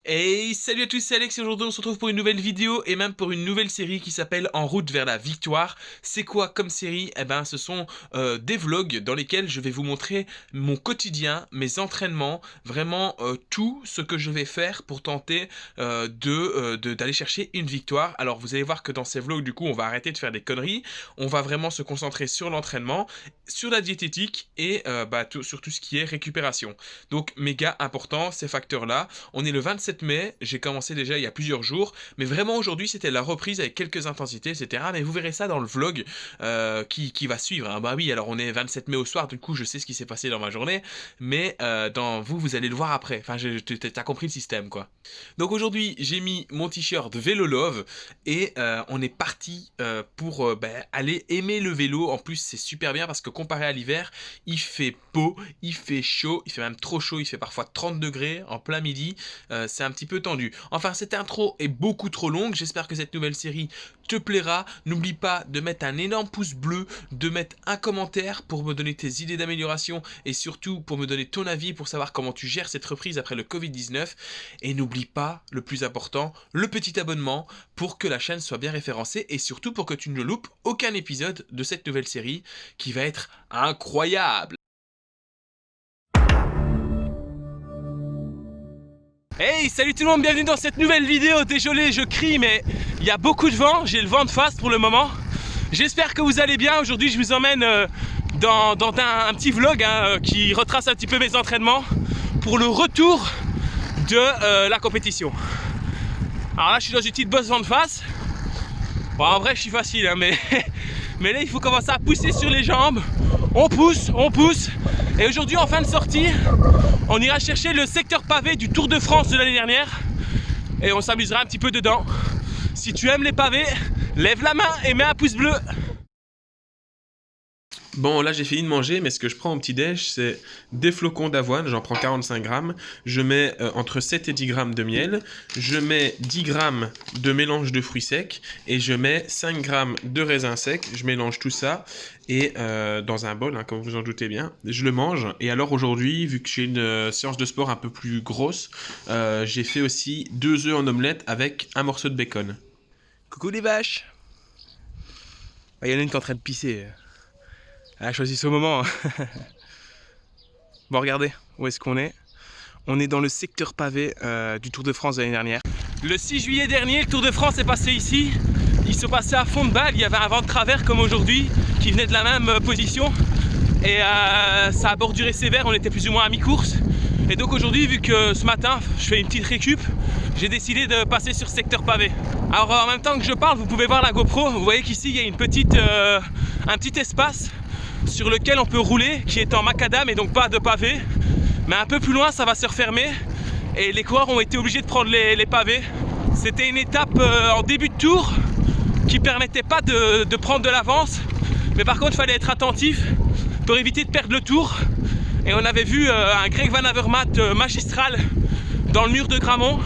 Hey, salut à tous, c'est Alex et aujourd'hui on se retrouve pour une nouvelle vidéo et même pour une nouvelle série qui s'appelle En route vers la victoire. C'est quoi comme série? Eh ben ce sont des vlogs dans lesquels je vais vous montrer mon quotidien, mes entraînements, vraiment tout ce que je vais faire pour tenter d'aller chercher une victoire. Alors vous allez voir que dans ces vlogs du coup on va arrêter de faire des conneries, on va vraiment se concentrer sur l'entraînement, sur la diététique et sur tout ce qui est récupération. Donc méga important ces facteurs là. On est le 27 mai, j'ai commencé déjà il y a plusieurs jours, mais vraiment aujourd'hui c'était la reprise avec quelques intensités, etc. Mais vous verrez ça dans le vlog qui va suivre, hein. Bah oui, alors on est 27 mai au soir, du coup je sais ce qui s'est passé dans ma journée, mais vous allez le voir après. Enfin, t'as compris le système, quoi. Donc aujourd'hui j'ai mis mon t-shirt Vélo Love et on est parti pour aller aimer le vélo. En plus c'est super bien parce que comparé à l'hiver, il fait beau, il fait chaud, il fait même trop chaud, il fait parfois 30 degrés en plein midi. C'est un petit peu tendu. Enfin, cette intro est beaucoup trop longue. J'espère que cette nouvelle série te plaira. N'oublie pas de mettre un énorme pouce bleu, de mettre un commentaire pour me donner tes idées d'amélioration et surtout pour me donner ton avis pour savoir comment tu gères cette reprise après le Covid-19. Et n'oublie pas, le plus important, le petit abonnement pour que la chaîne soit bien référencée et surtout pour que tu ne loupes aucun épisode de cette nouvelle série qui va être incroyable. Hey, salut tout le monde, bienvenue dans cette nouvelle vidéo. Désolé, je crie, mais il y a beaucoup de vent, j'ai le vent de face pour le moment. J'espère que vous allez bien. Aujourd'hui, je vous emmène dans un petit vlog qui retrace un petit peu mes entraînements pour le retour de la compétition. Alors là, je suis dans une petite bosse vent de face. Bon, en vrai, je suis facile, hein, mais là, il faut commencer à pousser sur les jambes. On pousse, on pousse. Et aujourd'hui, en fin de sortie, on ira chercher le secteur pavé du Tour de France de l'année dernière. Et on s'amusera un petit peu dedans. Si tu aimes les pavés, lève la main et mets un pouce bleu. Bon, là j'ai fini de manger, mais ce que je prends au petit-déj, c'est des flocons d'avoine, j'en prends 45 grammes. Je mets entre 7 et 10 grammes de miel. Je mets 10 grammes de mélange de fruits secs. Et je mets 5 grammes de raisins secs. Je mélange tout ça. Et dans un bol, hein, comme vous en doutez bien, je le mange. Et alors aujourd'hui, vu que j'ai une séance de sport un peu plus grosse, j'ai fait aussi 2 œufs en omelette avec un morceau de bacon. Coucou les vaches. Il y en a une qui est en train de pisser. Elle a choisi ce moment. Bon, regardez, où est-ce qu'on est? On est dans le secteur pavé du Tour de France de l'année dernière. Le 6 juillet dernier, le Tour de France est passé ici. Il se passait à fond de balle, il y avait un vent de travers comme aujourd'hui, qui venait de la même position. Et ça a borduré sévère, on était plus ou moins à mi-course. Et donc aujourd'hui, vu que ce matin, je fais une petite récup, j'ai décidé de passer sur secteur pavé. Alors en même temps que je parle, vous pouvez voir la GoPro. Vous voyez qu'ici, il y a un petit espace sur lequel on peut rouler, qui est en macadam et donc pas de pavé. Mais un peu plus loin, ça va se refermer et les coureurs ont été obligés de prendre les pavés. C'était une étape en début de tour qui permettait pas de prendre de l'avance, mais par contre il fallait être attentif pour éviter de perdre le tour. Et on avait vu un Greg Van Avermaet magistral dans le mur de Grammont.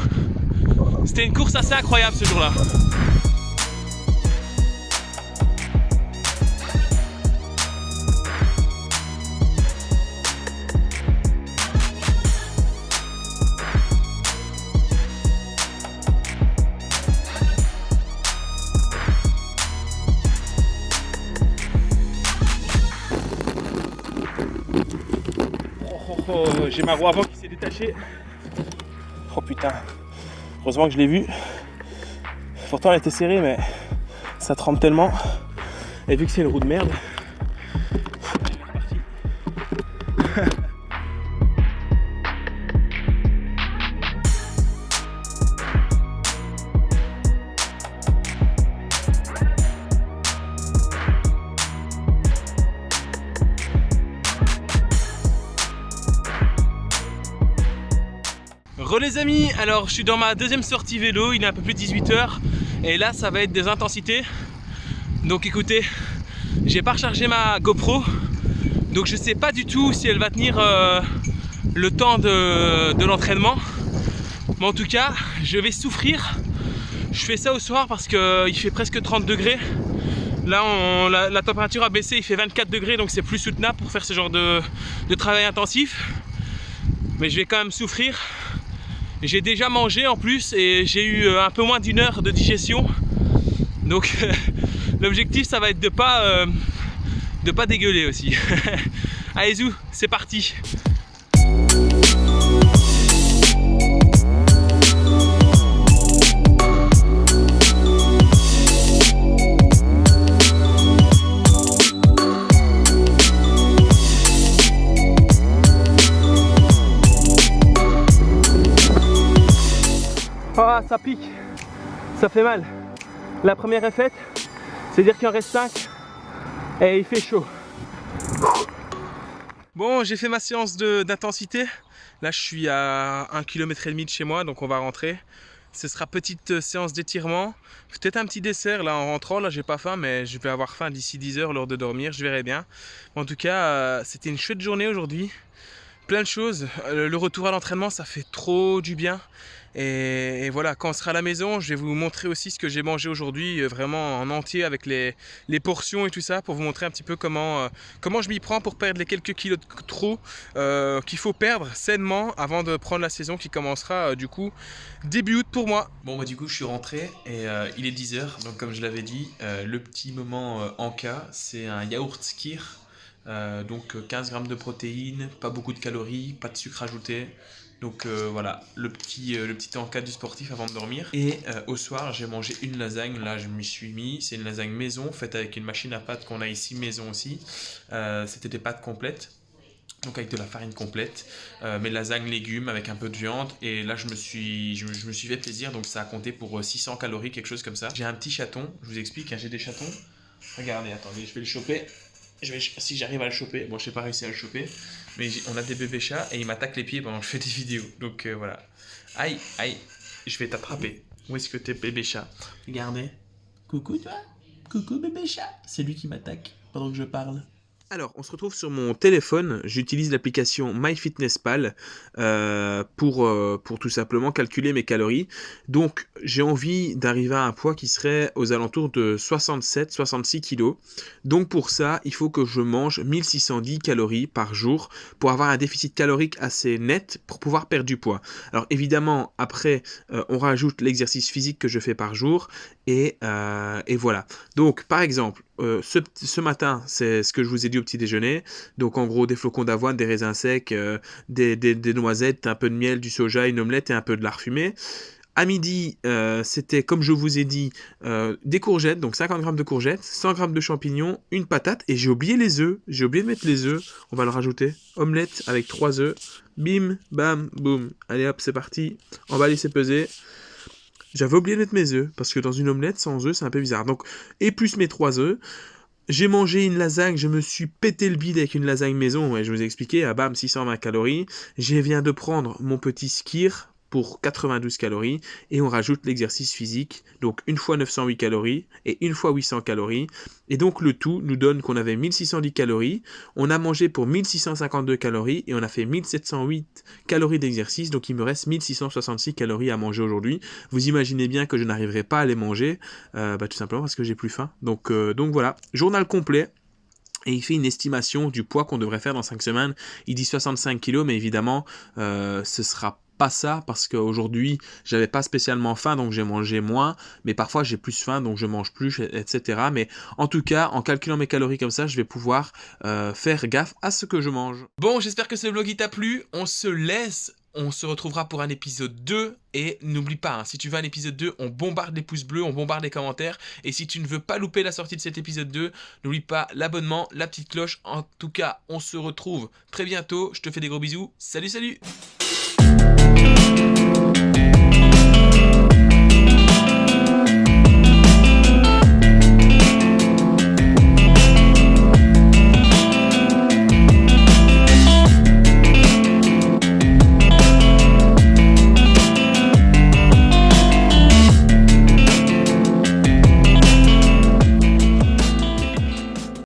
C'était une course assez incroyable ce jour-là. J'ai ma roue avant qui s'est détachée. Oh putain, heureusement que je l'ai vue. Pourtant elle était serrée, mais ça trempe tellement. Et vu que c'est une roue de merde, elle est repartie. Les amis, alors je suis dans ma deuxième sortie vélo, il est un peu plus de 18h et là ça va être des intensités. Donc écoutez, j'ai pas rechargé ma GoPro, donc je sais pas du tout si elle va tenir le temps de l'entraînement. Mais en tout cas, je vais souffrir. Je fais ça au soir parce qu'il fait presque 30 degrés. Là la température a baissé, il fait 24 degrés, donc c'est plus soutenable pour faire ce genre de travail intensif. Mais je vais quand même souffrir. J'ai déjà mangé en plus et j'ai eu un peu moins d'1 heure de digestion. Donc l'objectif ça va être de pas dégueuler aussi. Allez zou, c'est parti. Ah, ça pique, ça fait mal. La première est faite, c'est-à-dire qu'il en reste 5 et il fait chaud. Bon, j'ai fait ma séance d'intensité. Là, je suis à 1,5 km de chez moi, donc on va rentrer. Ce sera petite séance d'étirement. Peut-être un petit dessert là en rentrant. Là, j'ai pas faim, mais je vais avoir faim d'ici 10 heures lors de dormir. Je verrai bien. En tout cas, c'était une chouette journée aujourd'hui. Plein de choses. Le retour à l'entraînement, ça fait trop du bien. Et voilà, quand on sera à la maison, je vais vous montrer aussi ce que j'ai mangé aujourd'hui, vraiment en entier avec les portions et tout ça, pour vous montrer un petit peu comment je m'y prends pour perdre les quelques kilos de trop qu'il faut perdre sainement avant de prendre la saison qui commencera du coup début août pour moi. Bon bah du coup je suis rentré et il est 10 h, donc comme je l'avais dit, le petit moment en cas, c'est un yaourt skyr. Donc 15 grammes de protéines, pas beaucoup de calories, pas de sucre ajouté. Donc voilà, le petit encas du sportif avant de dormir. Et au soir, j'ai mangé une lasagne. Là, je m'y suis mis. C'est une lasagne maison, faite avec une machine à pâtes qu'on a ici, maison aussi. C'était des pâtes complètes. Donc avec de la farine complète, mes lasagnes légumes avec un peu de viande. Et là, je me suis fait plaisir. Donc ça a compté pour 600 calories, quelque chose comme ça. J'ai un petit chaton. Je vous explique, hein, j'ai des chatons. Regardez, attendez, je vais le choper. Si j'arrive à le choper, bon je n'ai pas réussi à le choper, mais on a des bébés chats et ils m'attaquent les pieds pendant que je fais des vidéos, donc voilà. Aïe, aïe, je vais t'attraper. Où est-ce que t'es bébé chat? Regardez. Coucou toi. Coucou bébé chat. C'est lui qui m'attaque pendant que je parle. Alors, on se retrouve sur mon téléphone. J'utilise l'application MyFitnessPal pour tout simplement calculer mes calories. Donc, j'ai envie d'arriver à un poids qui serait aux alentours de 67-66 kg. Donc, pour ça, il faut que je mange 1610 calories par jour pour avoir un déficit calorique assez net pour pouvoir perdre du poids. Alors, évidemment, après, on rajoute l'exercice physique que je fais par jour et voilà. Donc, par exemple, ce matin, c'est ce que je vous ai dit au petit déjeuner. Donc en gros, des flocons d'avoine, des raisins secs, des noisettes, un peu de miel, du soja, une omelette et un peu de lard fumé. À midi, c'était, comme je vous ai dit, des courgettes, donc 50 grammes de courgettes, 100 grammes de champignons, une patate, et j'ai oublié les œufs. J'ai oublié de mettre les œufs. On va le rajouter. Omelette avec 3 œufs. Bim, bam, boum. Allez hop, c'est parti. Emballer, c'est pesé. J'avais oublié de mettre mes œufs, parce que dans une omelette sans œufs, c'est un peu bizarre. Donc, et plus mes 3 œufs. J'ai mangé une lasagne, je me suis pété le bide avec une lasagne maison, et je vous ai expliqué, à bam, 620 calories. Je viens de prendre mon petit skyr pour 92 calories, et on rajoute l'exercice physique, donc une fois 908 calories, et une fois 800 calories, et donc le tout nous donne qu'on avait 1610 calories, on a mangé pour 1652 calories, et on a fait 1708 calories d'exercice, donc il me reste 1666 calories à manger aujourd'hui. Vous imaginez bien que je n'arriverai pas à les manger, tout simplement parce que j'ai plus faim. Donc voilà, journal complet. Et il fait une estimation du poids qu'on devrait faire dans 5 semaines. Il dit 65 kg, mais évidemment, ce sera pas ça, parce qu'aujourd'hui, j'avais pas spécialement faim, donc j'ai mangé moins. Mais parfois, j'ai plus faim, donc je mange plus, etc. Mais en tout cas, en calculant mes calories comme ça, je vais pouvoir faire gaffe à ce que je mange. Bon, j'espère que ce vlog il t'a plu. On se laisse. On se retrouvera pour un épisode 2 et n'oublie pas, hein, si tu veux un épisode 2, on bombarde les pouces bleus, on bombarde les commentaires, et si tu ne veux pas louper la sortie de cet épisode 2, n'oublie pas l'abonnement, la petite cloche. En tout cas, on se retrouve très bientôt, je te fais des gros bisous, salut salut.